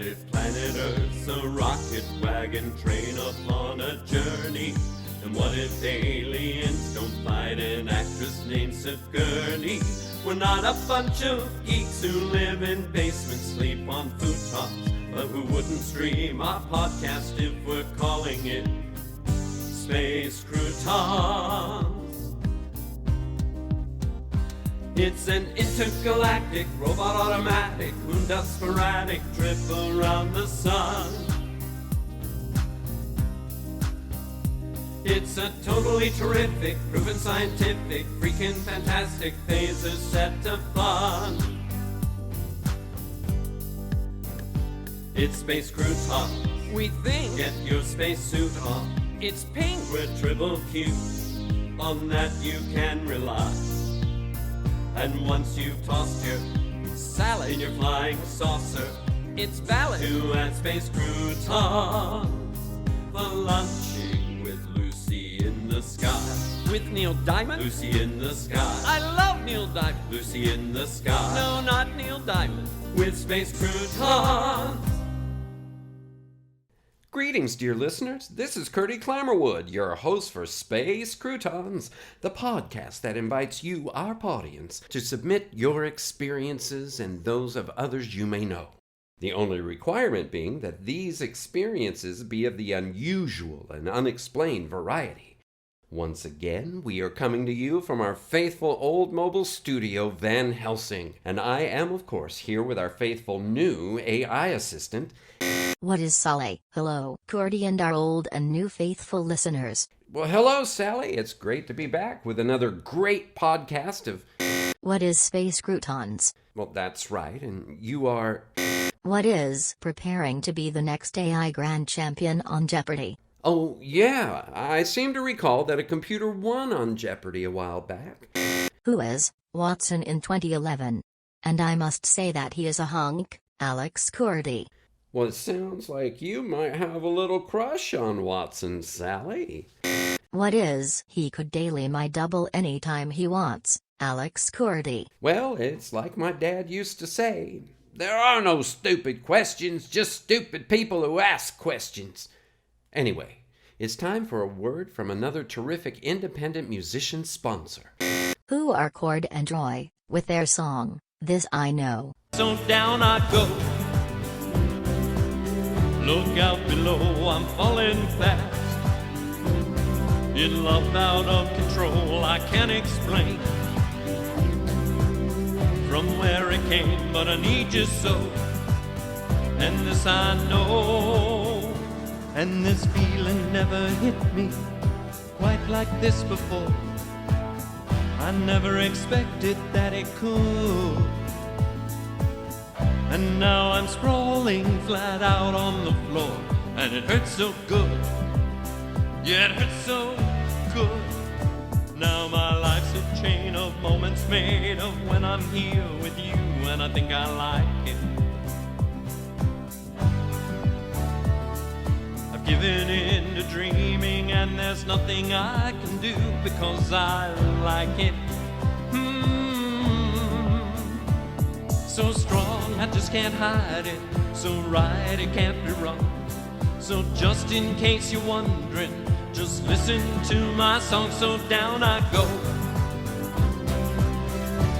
inhabited planet Earth's a rocket wagon train upon a journey. And what if aliens don't fight an actress named Sigourney? We're not a bunch of geeks who live in basements, sleep on futon's, but who wouldn't stream our podcast if we're calling it Space Croutons. It's an intergalactic, robot automatic, moon dust sporadic trip around the sun. It's a totally terrific, proven scientific, freaking fantastic phaser set to fun. It's Space Croutons. We think Get your spacesuit on. it's pink. We're triple Q, on that you can rely. And once you've tossed your Salad. in your flying saucer It's valid. to add Space Croutons for lunching with Lucy in the sky. With Neil Diamond. Lucy in the sky. I love Neil Diamond. Lucy in the sky. No, not Neil Diamond. With Space Croutons. Greetings, dear listeners. This is Curdy Clammerwood, your host for Space Croutons, the podcast that invites you, our audience, to submit your experiences and those of others you may know. The only requirement being that these experiences be of the unusual and unexplained variety. Once again, we are coming to you from our faithful old mobile studio, Van Helsing, and I am, of course, here with our faithful new AI assistant. What is Sally? Hello, Cordy and our old and new faithful listeners. Well, hello, Sally. It's great to be back with another great podcast of... What is Space Croutons? Well, that's right, and you are... What is preparing to be the next AI Grand Champion on Jeopardy? Oh, yeah, I seem to recall that a computer won on Jeopardy a while back. Who is Watson in 2011? And I must say that he is a hunk, Alex Cordy. Well, it sounds like you might have a little crush on Watson, Sally. What is he could daily my double anytime he wants, Alex Cordy. Well, it's like my dad used to say, there are no stupid questions, just stupid people who ask questions. Anyway, it's time for a word from another terrific independent musician sponsor. Who are Cord and Roy, with their song, This I Know. So down I go. Look out below, I'm falling fast. In love out of control, I can't explain from where it came, but I need you so. And this I know. And this feeling never hit me quite like this before. I never expected that it could. And now I'm sprawling flat out on the floor, and it hurts so good. Yeah, it hurts so good. Now my life's a chain of moments made of when I'm here with you, and I think I like it. I've given in to dreaming, and there's nothing I can do because I like it. So strong, I just can't hide it. So right, it can't be wrong. So just in case you're wondering, just listen to my song. So down I go.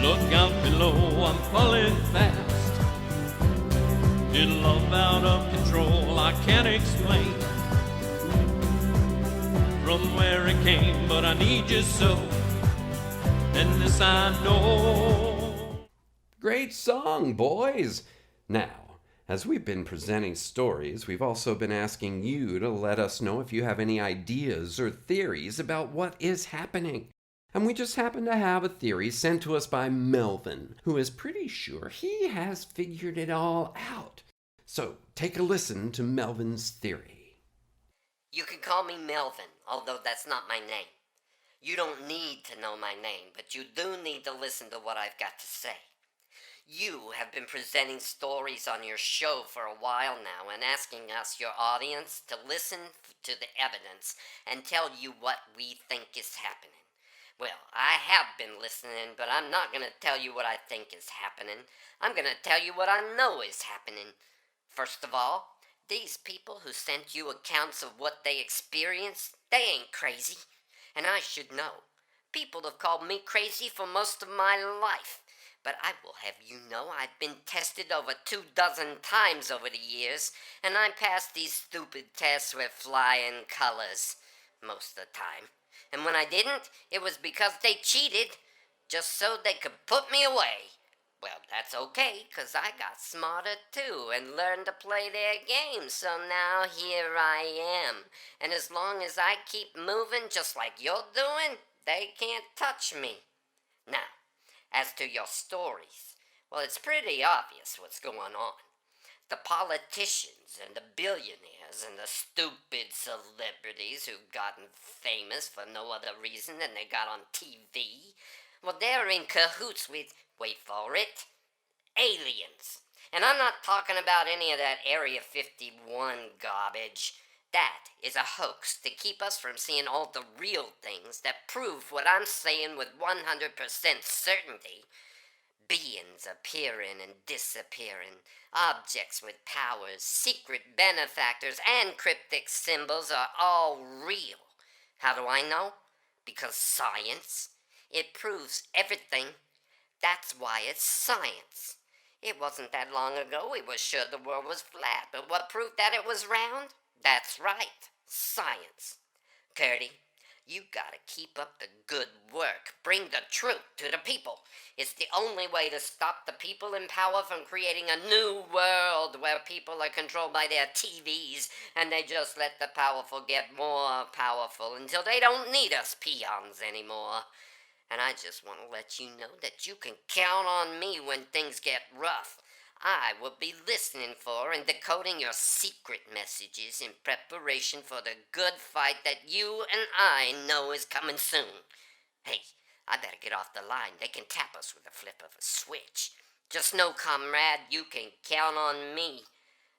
Look out below, I'm falling fast. In love out of control, I can't explain from where it came, but I need you so. And this I know. Great song, boys! Now, as we've been presenting stories, we've also been asking you to let us know if you have any ideas or theories about what is happening. And we just happen to have a theory sent to us by Melvin, who is pretty sure he has figured it all out. So, take a listen to Melvin's theory. You can call me Melvin, although that's not my name. You don't need to know my name, but you do need to listen to what I've got to say. You have been presenting stories on your show for a while now and asking us, your audience, to listen to the evidence and tell you what we think is happening. Well, I have been listening, but I'm not going to tell you what I think is happening. I'm going to tell you what I know is happening. First of all, these people who sent you accounts of what they experienced, they ain't crazy. And I should know. People have called me crazy for most of my life. But I will have you know I've been tested over 24 times over the years, and I passed these stupid tests with flying colors most of the time. And when I didn't, it was because they cheated, just so they could put me away. Well, that's okay, 'cause I got smarter too and learned to play their game, so now here I am. And as long as I keep moving just like you're doing, they can't touch me. Now, as to your stories, well, it's pretty obvious what's going on. The politicians and the billionaires and the stupid celebrities who've gotten famous for no other reason than they got on TV, well, they're in cahoots with, wait for it, aliens. And I'm not talking about any of that Area 51 garbage. That is a hoax to keep us from seeing all the real things that prove what I'm saying with 100% certainty. Beings appearing and disappearing, objects with powers, secret benefactors, and cryptic symbols are all real. How do I know? Because science. It proves everything. That's why it's science. It wasn't that long ago we were sure the world was flat, but what proved that it was round? That's right, science. Curdy, you gotta keep up the good work. Bring the truth to the people. It's the only way to stop the people in power from creating a new world where people are controlled by their TVs and they just let the powerful get more powerful until they don't need us peons anymore. And I just want to let you know that you can count on me when things get rough. I will be listening for and decoding your secret messages in preparation for the good fight that you and I know is coming soon. Hey, I better get off the line. They can tap us with a flip of a switch. Just know, comrade, you can count on me.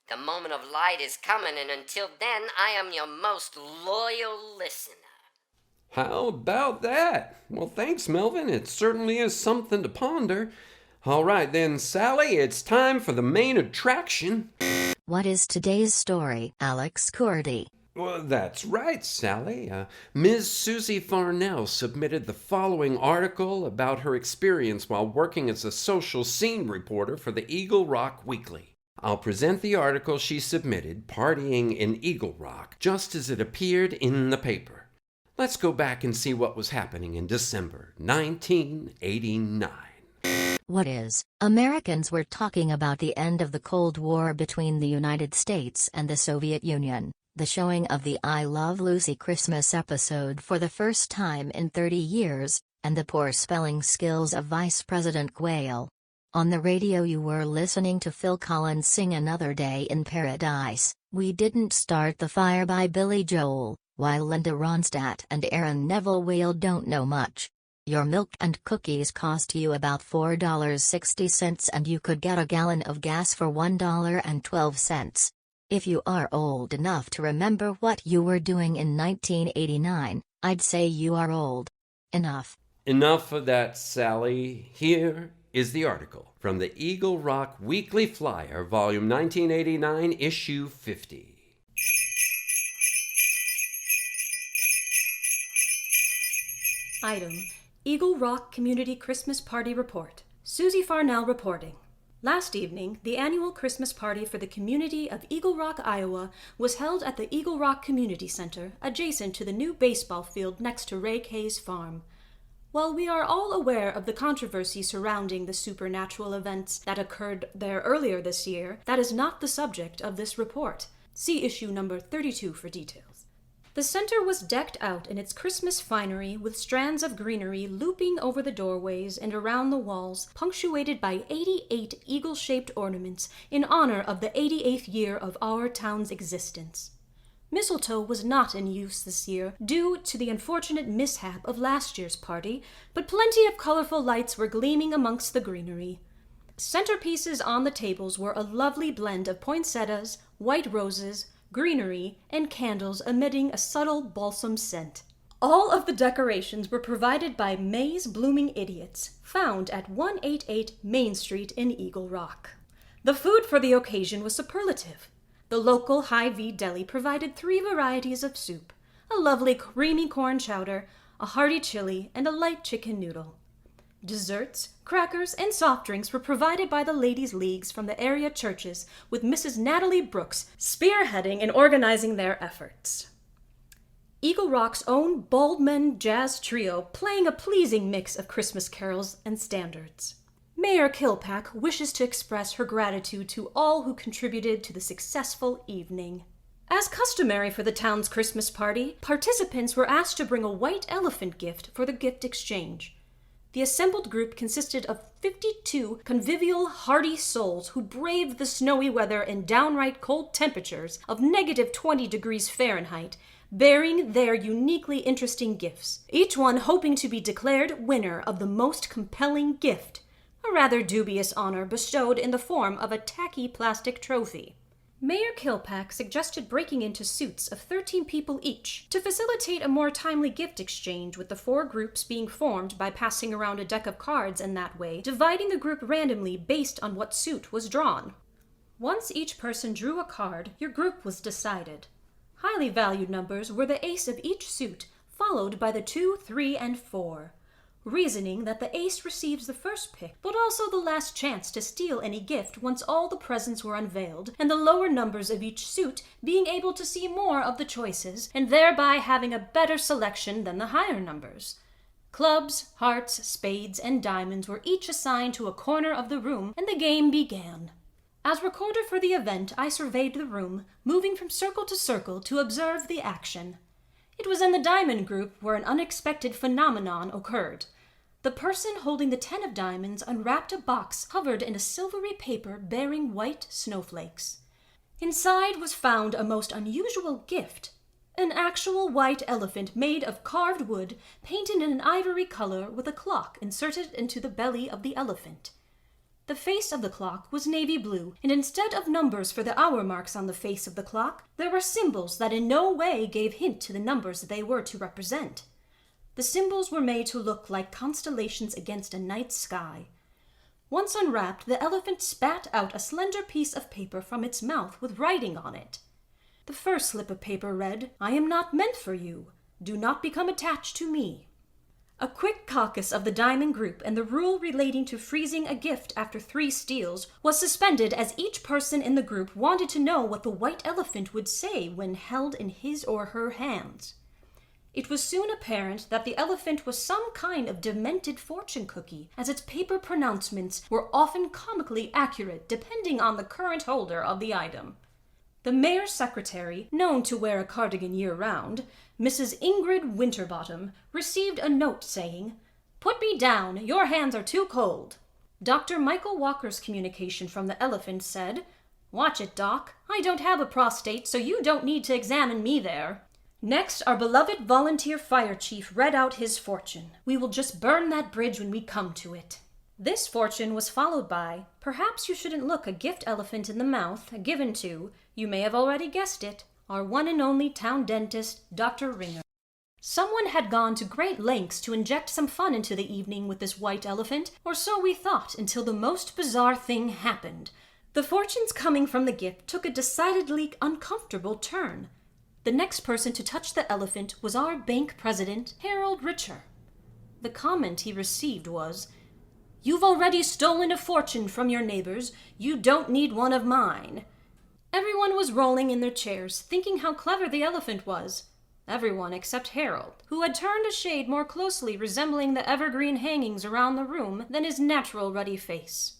The moment of light is coming, and until then, I am your most loyal listener. How about that? Well, thanks, Melvin. It certainly is something to ponder. All right, then, Sally, it's time for the main attraction. What is today's story, Alex Cordy? Well, that's right, Sally. Ms. Susie Farnell submitted the following article about her experience while working as a social scene reporter for the Eagle Rock Weekly. I'll present the article she submitted, Partying in Eagle Rock, just as it appeared in the paper. Let's go back and see what was happening in December 1989. What is? Americans were talking about the end of the Cold War between the United States and the Soviet Union, the showing of the I Love Lucy Christmas episode for the first time in 30 years, and the poor spelling skills of Vice President Quayle. On the radio you were listening to Phil Collins sing Another Day in Paradise, We Didn't Start the Fire by Billy Joel, while Linda Ronstadt and Aaron Neville wailed Don't Know Much. Your milk and cookies cost you about $4.60 and you could get a gallon of gas for $1.12. If you are old enough to remember what you were doing in 1989, I'd say you are old enough. Enough of that, Sally. Here is the article from the Eagle Rock Weekly Flyer, Volume 1989, Issue 50. Item: Eagle Rock Community Christmas Party Report. Susie Farnell reporting. Last evening, the annual Christmas party for the community of Eagle Rock, Iowa, was held at the Eagle Rock Community Center, adjacent to the new baseball field next to Ray Kay's farm. While we are all aware of the controversy surrounding the supernatural events that occurred there earlier this year, that is not the subject of this report. See issue number 32 for details. The center was decked out in its Christmas finery with strands of greenery looping over the doorways and around the walls, punctuated by 88 eagle-shaped ornaments in honor of the 88th year of our town's existence. Mistletoe was not in use this year due to the unfortunate mishap of last year's party, but plenty of colorful lights were gleaming amongst the greenery. Centerpieces on the tables were a lovely blend of poinsettias, white roses, greenery, and candles emitting a subtle balsam scent. All of the decorations were provided by May's Blooming Idiots, found at 188 Main Street in Eagle Rock. The food for the occasion was superlative. The local Hy-Vee deli provided 3 varieties of soup, a lovely creamy corn chowder, a hearty chili, and a light chicken noodle. Desserts, crackers, and soft drinks were provided by the ladies' leagues from the area churches, with Mrs. Natalie Brooks spearheading and organizing their efforts. Eagle Rock's own Baldmen Jazz Trio playing a pleasing mix of Christmas carols and standards. Mayor Kilpack wishes to express her gratitude to all who contributed to the successful evening. As customary for the town's Christmas party, participants were asked to bring a white elephant gift for the gift exchange. The assembled group consisted of 52 convivial, hearty souls who braved the snowy weather and downright cold temperatures of -20 degrees Fahrenheit, bearing their uniquely interesting gifts, each one hoping to be declared winner of the most compelling gift, a rather dubious honor bestowed in the form of a tacky plastic trophy. Mayor Kilpack suggested breaking into suits of 13 people each to facilitate a more timely gift exchange, with the 4 groups being formed by passing around a deck of cards and that way dividing the group randomly based on what suit was drawn. Once each person drew a card, your group was decided. Highly valued numbers were the ace of each suit, followed by the 2, 3, and 4. Reasoning that the ace receives the first pick, but also the last chance to steal any gift once all the presents were unveiled, and the lower numbers of each suit being able to see more of the choices, and thereby having a better selection than the higher numbers. Clubs, hearts, spades, and diamonds were each assigned to a corner of the room, and the game began. As recorder for the event, I surveyed the room, moving from circle to circle to observe the action. It was in the diamond group where an unexpected phenomenon occurred. The person holding the 10 of diamonds unwrapped a box covered in a silvery paper bearing white snowflakes. Inside was found a most unusual gift, an actual white elephant made of carved wood, painted in an ivory color with a clock inserted into the belly of the elephant. The face of the clock was navy blue, and instead of numbers for the hour marks on the face of the clock, there were symbols that in no way gave hint to the numbers they were to represent. The symbols were made to look like constellations against a night sky. Once unwrapped, the elephant spat out a slender piece of paper from its mouth with writing on it. The first slip of paper read, "I am not meant for you. Do not become attached to me." A quick caucus of the diamond group and the rule relating to freezing a gift after 3 steals was suspended, as each person in the group wanted to know what the white elephant would say when held in his or her hands. It was soon apparent that the elephant was some kind of demented fortune cookie, as its paper pronouncements were often comically accurate depending on the current holder of the item. The mayor's secretary, known to wear a cardigan year-round, Mrs. Ingrid Winterbottom, received a note saying, "Put me down, your hands are too cold." Dr. Michael Walker's communication from the elephant said, "Watch it, Doc. I don't have a prostate, so you don't need to examine me there." Next, our beloved volunteer fire chief read out his fortune. "We will just burn that bridge when we come to it." This fortune was followed by, "Perhaps you shouldn't look a gift elephant in the mouth," given to, you may have already guessed it, our one and only town dentist, Dr. Ringer. Someone had gone to great lengths to inject some fun into the evening with this white elephant, or so we thought, until the most bizarre thing happened. The fortunes coming from the gift took a decidedly uncomfortable turn. The next person to touch the elephant was our bank president, Harold Richer. The comment he received was, "You've already stolen a fortune from your neighbors. You don't need one of mine." Everyone was rolling in their chairs, thinking how clever the elephant was. Everyone except Harold, who had turned a shade more closely resembling the evergreen hangings around the room than his natural ruddy face.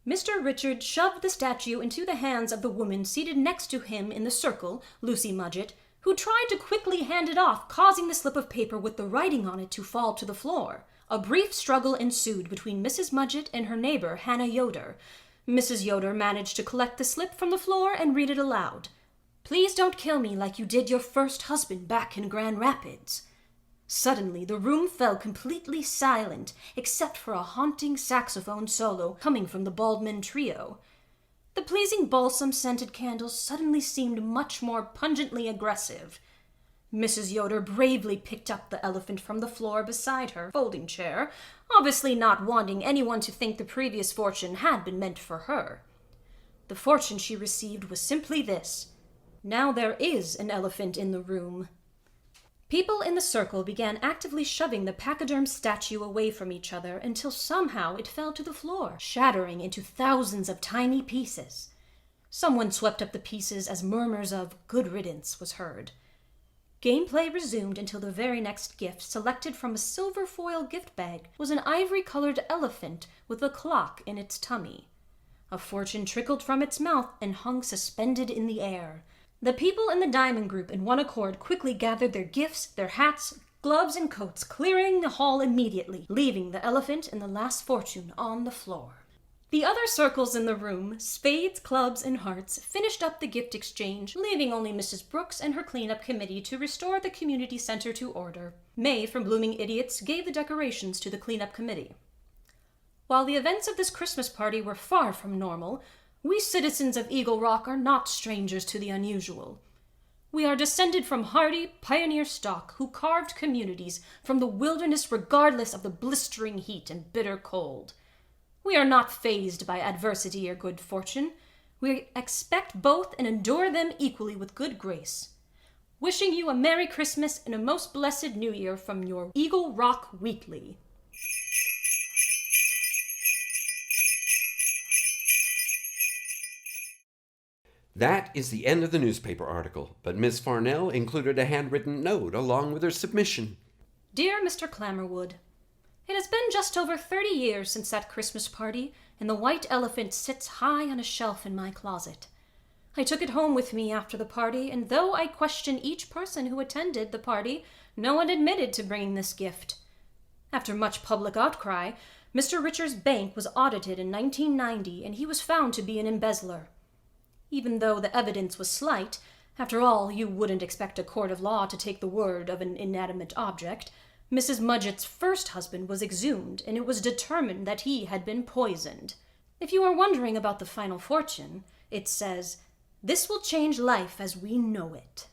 Mr. Richard shoved the statue into the hands of the woman seated next to him in the circle, Lucy Mudgett, who tried to quickly hand it off, causing the slip of paper with the writing on it to fall to the floor. A brief struggle ensued between Mrs. Mudgett and her neighbor, Hannah Yoder. Mrs. Yoder managed to collect the slip from the floor and read it aloud. "Please don't kill me like you did your first husband back in Grand Rapids." Suddenly, the room fell completely silent, except for a haunting saxophone solo coming from the Baldmen trio. The pleasing balsam-scented candles suddenly seemed much more pungently aggressive. Mrs. Yoder bravely picked up the elephant from the floor beside her folding chair, obviously not wanting anyone to think the previous fortune had been meant for her. The fortune she received was simply this: now there is an elephant in the room. People in the circle began actively shoving the pachyderm statue away from each other until somehow it fell to the floor, shattering into thousands of tiny pieces. Someone swept up the pieces as murmurs of "good riddance" was heard. Gameplay resumed until the very next gift, selected from a silver foil gift bag, was an ivory-colored elephant with a clock in its tummy. A fortune trickled from its mouth and hung suspended in the air. The people in the diamond group in one accord quickly gathered their gifts, their hats, gloves, and coats, clearing the hall immediately, leaving the elephant and the last fortune on the floor. The other circles in the room, spades, clubs, and hearts, finished up the gift exchange, leaving only Mrs. Brooks and her cleanup committee to restore the community center to order. May from Blooming Idiots gave the decorations to the cleanup committee. While the events of this Christmas party were far from normal, we citizens of Eagle Rock are not strangers to the unusual. We are descended from hardy pioneer stock who carved communities from the wilderness regardless of the blistering heat and bitter cold. We are not fazed by adversity or good fortune. We expect both and endure them equally with good grace. Wishing you a Merry Christmas and a most blessed New Year from your Eagle Rock Weekly. That is the end of the newspaper article, but Miss Farnell included a handwritten note along with her submission. Dear Mr. Clammerwood, it has been just over 30 years since that Christmas party, and the white elephant sits high on a shelf in my closet. I took it home with me after the party, and though I questioned each person who attended the party, no one admitted to bringing this gift. After much public outcry, Mr. Richards' bank was audited in 1990, and he was found to be an embezzler. Even though the evidence was slight, after all, you wouldn't expect a court of law to take the word of an inanimate object, Mrs. Mudgett's first husband was exhumed, and it was determined that he had been poisoned. If you are wondering about the final fortune, it says, "This will change life as we know it."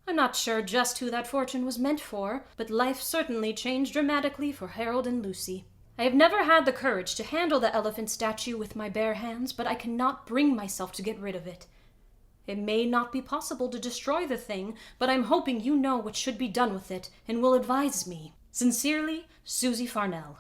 I'm not sure just who that fortune was meant for, but life certainly changed dramatically for Harold and Lucy. I have never had the courage to handle the elephant statue with my bare hands, but I cannot bring myself to get rid of it. It may not be possible to destroy the thing, but I'm hoping you know what should be done with it and will advise me. Sincerely, Susie Farnell.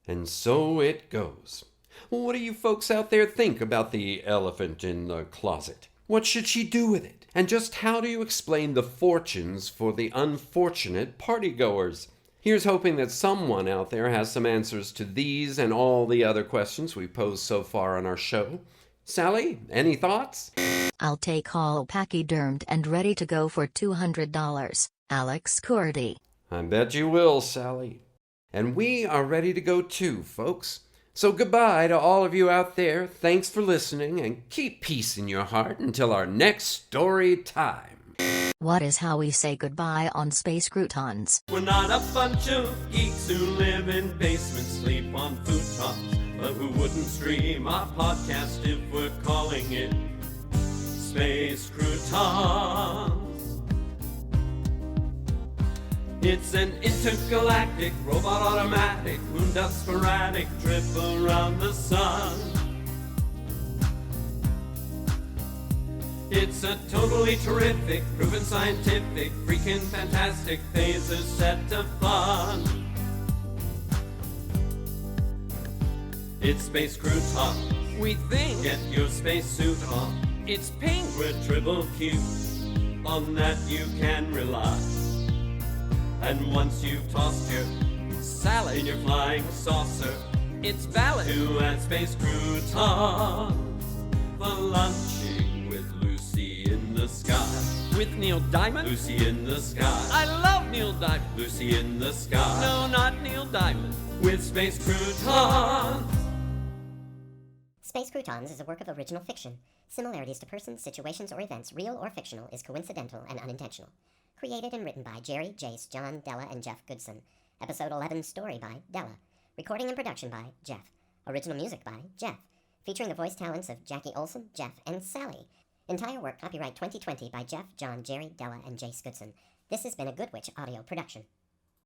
And so it goes. Well, what do you folks out there think about the elephant in the closet? What should she do with it? And just how do you explain the fortunes for the unfortunate partygoers? Here's hoping that someone out there has some answers to these and all the other questions we've posed so far on our show. Sally, any thoughts? I'll take all pachydermed and ready to go for $200. Alex Cordy. I bet you will, Sally. And we are ready to go too, folks. So goodbye to all of you out there. Thanks for listening, and keep peace in your heart until our next story time. What is how we say goodbye on Space Croutons? We're not a bunch of geeks who live in basements, sleep on futons, but who wouldn't stream our podcast if we're calling it Space Croutons. It's an intergalactic, robot automatic, moon dust sporadic trip around the sun. It's a totally terrific, proven scientific, freaking fantastic phaser set to fun. It's Space Croutons. We think Get your spacesuit on. it's pink. We're triple cute. On that you can rely. And once you've tossed your in Salad. your flying saucer It's valid. to add Space Croutons for lunching with Lucy in the sky. With Neil Diamond. Lucy in the sky. I love Neil Diamond. Lucy in the sky. No, not Neil Diamond. With Space Croutons. Space Croutons is a work of original fiction. Similarities to persons, situations, or events, real or fictional, is coincidental and unintentional. Created and written by Jerry, Jace, John, Della, and Jeff Goodson. Episode 11 story by Della. Recording and production by Jeff. Original music by Jeff. Featuring the voice talents of Jackie Olson, Jeff, and Sally. Entire work copyright 2020 by Jeff, John, Jerry, Della, and Jace Goodson. This has been a Good Witch audio production.